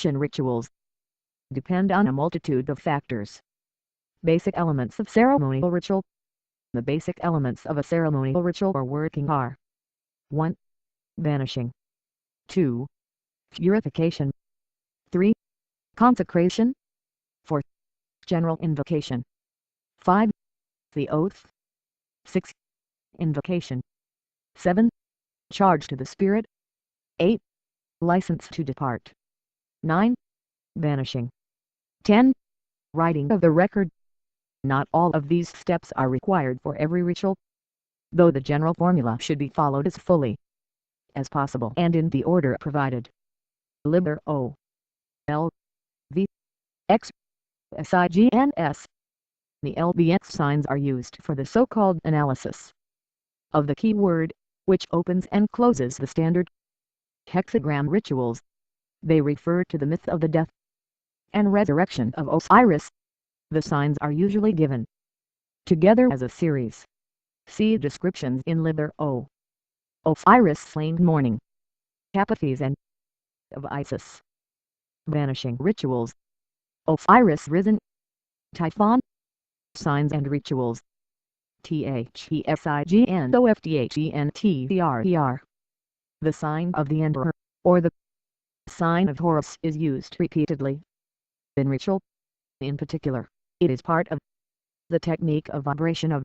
invocation rituals depend on a multitude of factors. Basic elements of ceremonial ritual. The basic elements of a ceremonial ritual or working are 1. Banishing. 2. Purification. 3. Consecration. 4. General invocation. 5. The oath. 6. Invocation. 7. Charge to the spirit. 8. License to depart. 9. Banishing. 10. Writing of the record. Not all of these steps are required for every ritual, though the general formula should be followed as fully as possible and in the order provided. Liber O. L. V. X. SIGNS. The LBX signs are used for the so-called analysis of the keyword, which opens and closes the standard hexagram rituals. They refer to the myth of the death and resurrection of Osiris. The signs are usually given together as a series. See descriptions in Liber O. Osiris slain morning. Apathes and of Isis. Vanishing rituals. Osiris risen. Typhon. Signs and rituals. THESIGNOFTHENTTRER. The sign of the Emperor, or the sign of Horus, is used repeatedly in ritual. In particular, it is part of the technique of vibration of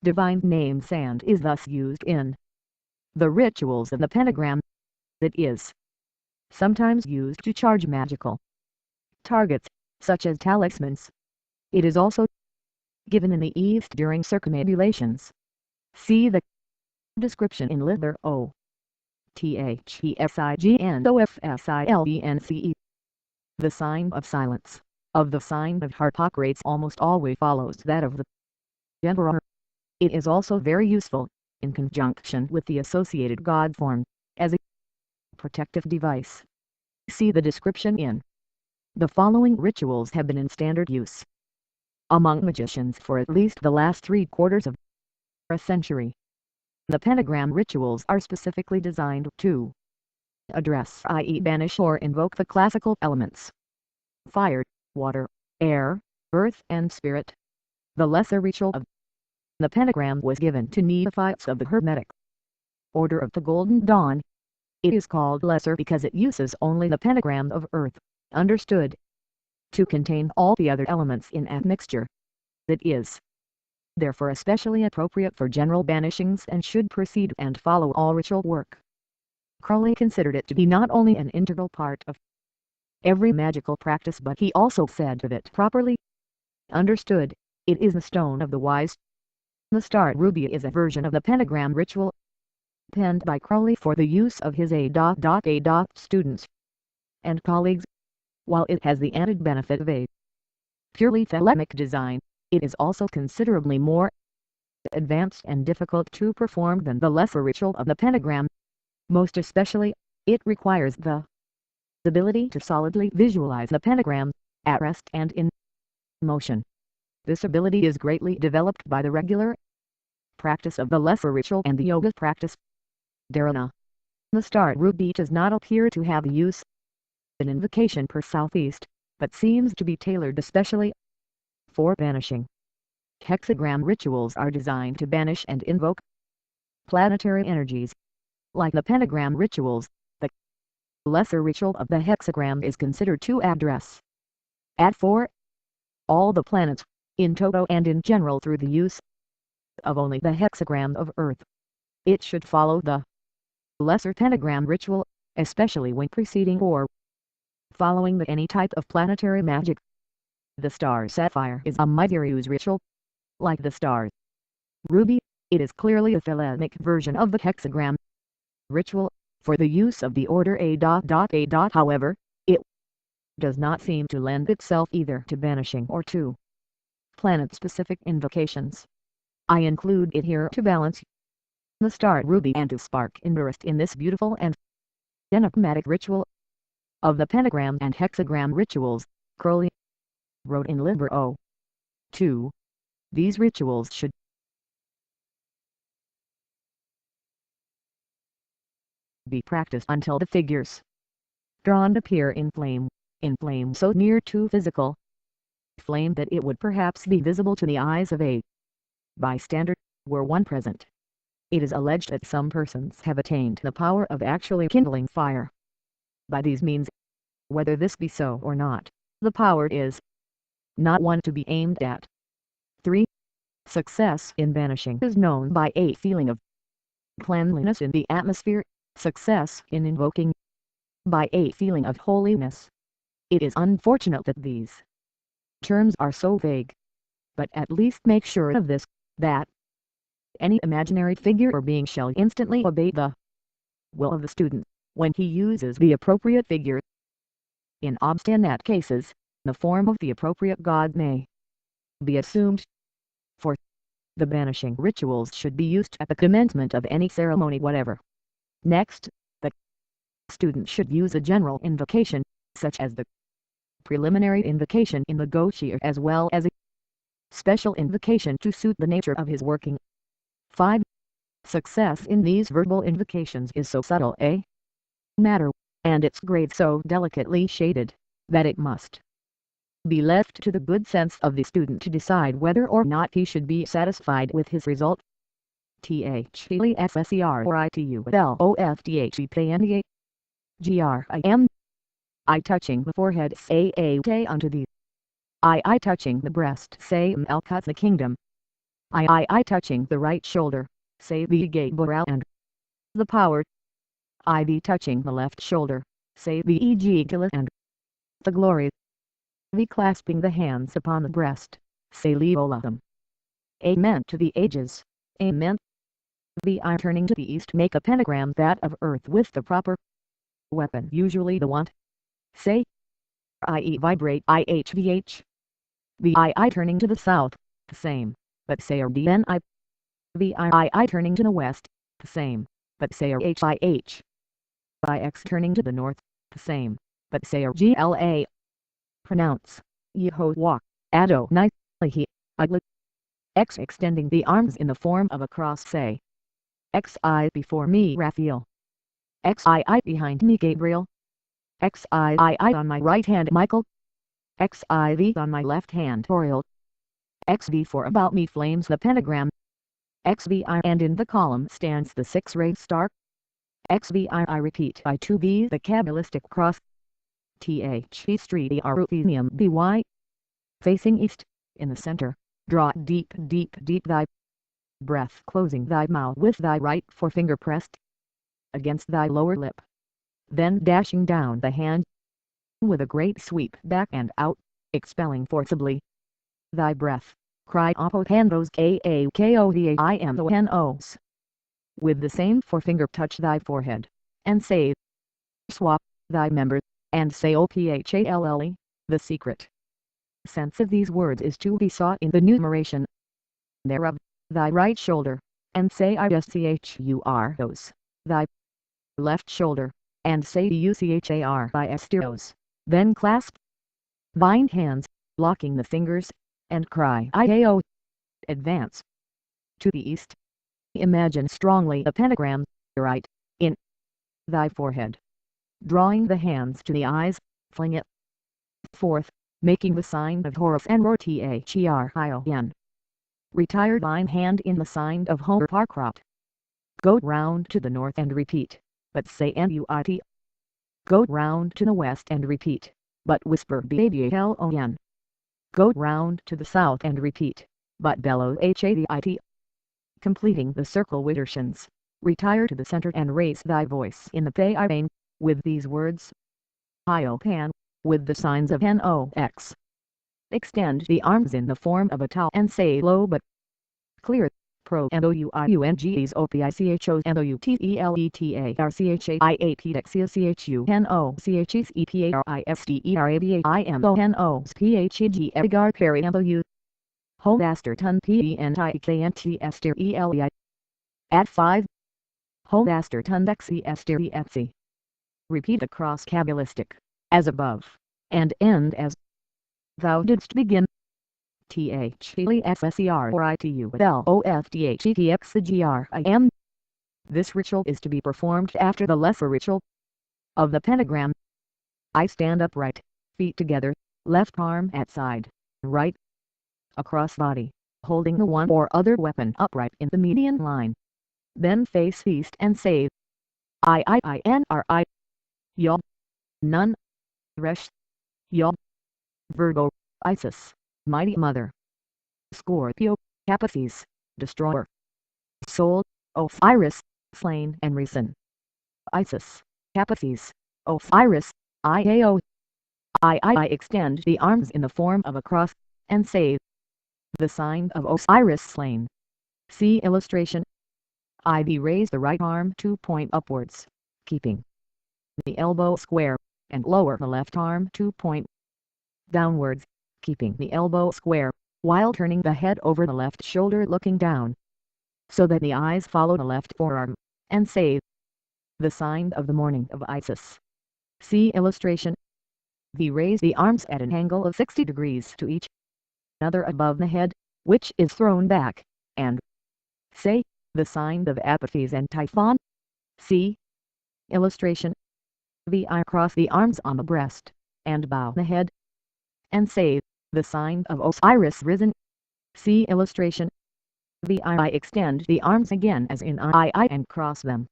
divine names and is thus used in the rituals of the pentagram. It is sometimes used to charge magical targets, such as talismans. It is also given in the East during circumambulations. See the description in Liber O. THESIGNOFSILENCE. The sign of silence of the sign of Harpocrates almost always follows that of the Emperor. It is also very useful, in conjunction with the associated god form, as a protective device. See the description in. The following rituals have been in standard use among magicians for at least the last 3/4 of a century. The pentagram rituals are specifically designed to address, i.e. banish or invoke the classical elements: fire, water, air, earth and spirit. The lesser ritual of the pentagram was given to neophytes of the Hermetic Order of the Golden Dawn. It is called lesser because it uses only the pentagram of earth, understood to contain all the other elements in admixture. It is therefore especially appropriate for general banishings and should precede and follow all ritual work. Crowley considered it to be not only an integral part of every magical practice, but he also said of it, properly understood, it is the stone of the wise. The star ruby is a version of the pentagram ritual penned by Crowley for the use of his A. students and colleagues. While it has the added benefit of a purely thelemic design, it is also considerably more advanced and difficult to perform than the lesser ritual of the pentagram. Most especially, it requires the ability to solidly visualize the pentagram, at rest and in motion. This ability is greatly developed by the regular practice of the lesser ritual and the yoga practice. Dharana. The star ruby does not appear to have use an invocation per southeast, but seems to be tailored especially for banishing. Hexagram rituals are designed to banish and invoke planetary energies. Like the pentagram rituals, the lesser ritual of the hexagram is considered to address at 4 all the planets, in toto and in general, through the use of only the hexagram of earth. It should follow the lesser pentagram ritual, especially when preceding or following any type of planetary magic. The star sapphire is a Mytheruse ritual. Like the star ruby, it is clearly a thelemic version of the hexagram ritual, for the use of the order A. However, it does not seem to lend itself either to banishing or to planet-specific invocations. I include it here to balance the star ruby and to spark interest in this beautiful and enigmatic ritual of the pentagram and hexagram rituals. Crowley wrote in Liber O. 2. These rituals should be practiced until the figures drawn to appear in flame so near to physical flame that it would perhaps be visible to the eyes of a bystander, were one present. It is alleged that some persons have attained the power of actually kindling fire. By these means, whether this be so or not, the power is not one to be aimed at. 3. Success in banishing is known by a feeling of cleanliness in the atmosphere, success in invoking by a feeling of holiness. It is unfortunate that these terms are so vague, but at least make sure of this, that any imaginary figure or being shall instantly obey the will of the student, when he uses the appropriate figure. In obstinate cases, the form of the appropriate god may be assumed, for the banishing rituals should be used at the commencement of any ceremony whatever. Next, the student should use a general invocation, such as the preliminary invocation in the Goshir, as well as a special invocation to suit the nature of his working. 5. Success in these verbal invocations is so subtle a matter, and its grade so delicately shaded, that it must be left to the good sense of the student to decide whether or not he should be satisfied with his result. Thesserifting I touching the forehead say a te unto thee. I touching the breast say Malkuth the kingdom. I touching the right shoulder say the Gabriel and the power. I be touching the left shoulder say the Egilus and the glory. The clasping the hands upon the breast say Leolam. Amen to the ages. Amen. The I turning to the east make a pentagram that of earth with the proper weapon, usually the wand. Say I vibrate IHVH. The I turning to the south, the same, but say RDNI. The I turning to the west, the same, but say HIH. By X turning to the north, the same, but say GLA. Pronounce Yehovah, Adonai, Lehi, Ugly. X extending the arms in the form of a cross say XI before me Raphael. XII behind me Gabriel. XII on my right hand Michael. XIV on my left hand Oriel. XV for about me flames the pentagram. XVI and in the column stands the six-rayed star. XVI I repeat by 2B the Kabbalistic cross. THE street Arufinium BY. Facing east, in the center, draw deep thy breath, closing thy mouth with thy right forefinger pressed against thy lower lip. Then dashing down the hand with a great sweep back and out, expelling forcibly thy breath, cry Opotandos Kaakotha I am the Nos. With the same forefinger touch thy forehead, and say, swap thy members, and say Ophalle, the secret sense of these words is to be sought in the numeration thereof, thy right shoulder, and say Ischurs, thy left shoulder, and say Uchar by Esteros, then clasp thine hands, locking the fingers, and cry Iao. Advance to the east. Imagine strongly the pentagram, right, in thy forehead. Drawing the hands to the eyes, fling it forth, making the sign of Horus and Rohr Thion. Retire thine hand in the sign of Homer Parkrot. Go round to the north and repeat, but say Nuit. Go round to the west and repeat, but whisper Babylon. Go round to the south and repeat, but bellow Hadit. Completing the circle Widdershins, retire to the center and raise thy voice in the Payirane, with these words. Iopan, with the signs of Nox. Extend the arms in the form of a tau and say low but clear. Pro and Ouiunges Opichos and Outeletarchiapiaxiachu no chis eparisterabiaimos phg egar peri and Holaster ton p and iknt ester eli. At 5. Holaster ton dexi ester etsy. Repeat across Kabbalistic, as above, and end as thou didst begin. THELSERITULOFDHEPXGRIM. This ritual is to be performed after the lesser ritual of the pentagram. I stand upright, feet together, left arm at side, right, across body, holding the one or other weapon upright in the median line. Then face east and say, I, Yod, Nun, Resh, Yod, Virgo, Isis, Mighty Mother, Scorpio, Pisces, Destroyer, Soul, Osiris, Slain and Risen, Isis, Pisces, Osiris, Iao. I extend the arms in the form of a cross, and say, the sign of Osiris slain. See illustration. I raise the right arm to point upwards, keeping the elbow square, and lower the left arm to point downwards, keeping the elbow square, while turning the head over the left shoulder looking down, so that the eyes follow the left forearm, and say, the sign of the morning of Isis. See illustration. Raise the arms at an angle of 60 degrees to each other above the head, which is thrown back, and say, the sign of Apis and Typhon. See illustration. I cross the arms on the breast, and bow the head, and say, the sign of Osiris risen. See illustration. I extend the arms again as in I and cross them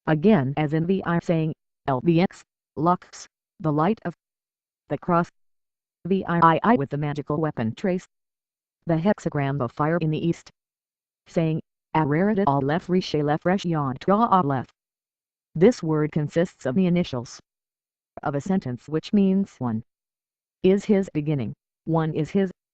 again as in I, saying, LVX, Lux, the light of the cross. I with the magical weapon trace the hexagram of fire in the east, saying, Araradat al lef rishe lef resh yon tra lef. This word consists of the initials of a sentence which means 1 is his beginning, 1 is his